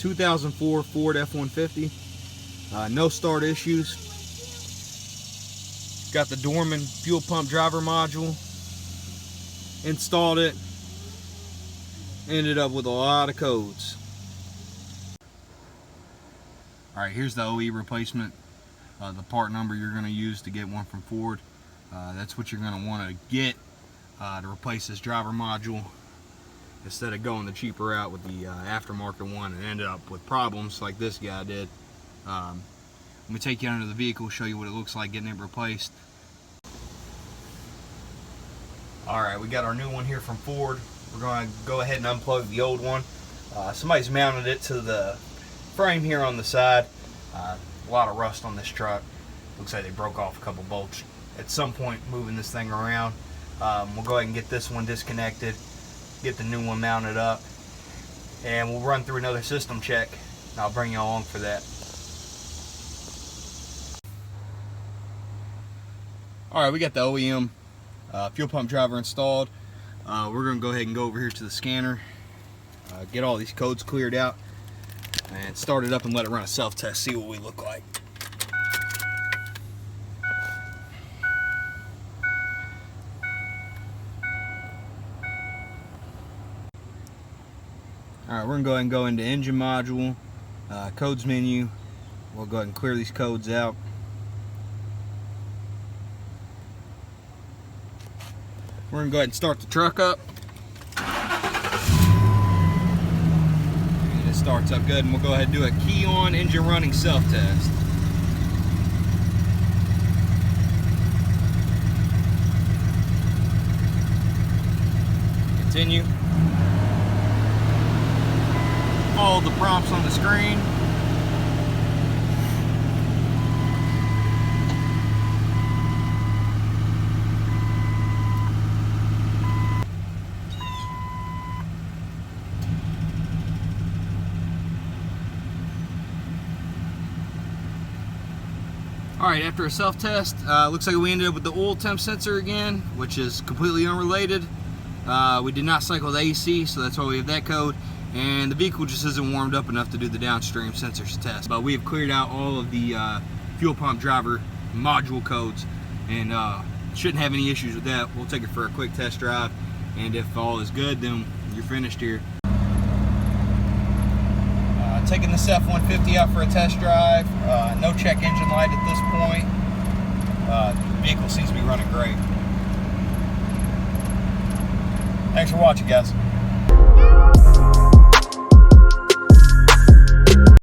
2004 Ford F-150. No start issues. Got the DORMAN fuel pump driver module. Installed it. Ended up with a lot of codes. Alright, here's the OE replacement. The part number you're going to use to get one from Ford. That's what you're going to want to get to replace this driver module, instead of going the cheaper route with the aftermarket one and end up with problems like this guy did. Let me take you under the vehicle, show you what it looks like getting it replaced. Alright, we got our new one here from Ford. We're going to go ahead and unplug the old one. Somebody's mounted it to the frame here on the side. A lot of rust on this truck. Looks like they broke off a couple bolts at some point moving this thing around. We'll go ahead and get this one disconnected, get the new one mounted up, and we'll run through another system check. I'll bring you along for that. Alright, we got the OEM fuel pump driver installed. We're going to go ahead and go over here to the scanner, get all these codes cleared out, and start it up and let it run a self-test, see what we look like. Alright, we're going to go ahead and go into engine module, codes menu. We'll go ahead and clear these codes out. We're going to go ahead and start the truck up. And it starts up good, and we'll go ahead and do a key on engine running self-test. Continue. Follow the prompts on the screen. Alright, after a self-test, looks like we ended up with the oil temp sensor again, which is completely unrelated. We did not cycle the AC, so that's why we have that code. And the vehicle just isn't warmed up enough to do the downstream sensors test. But we have cleared out all of the fuel pump driver module codes, and shouldn't have any issues with that. We'll take it for a quick test drive, and if all is good, then you're finished here. Taking this F-150 out for a test drive. No check engine light at this point. The vehicle seems to be running great. Thanks for watching, guys.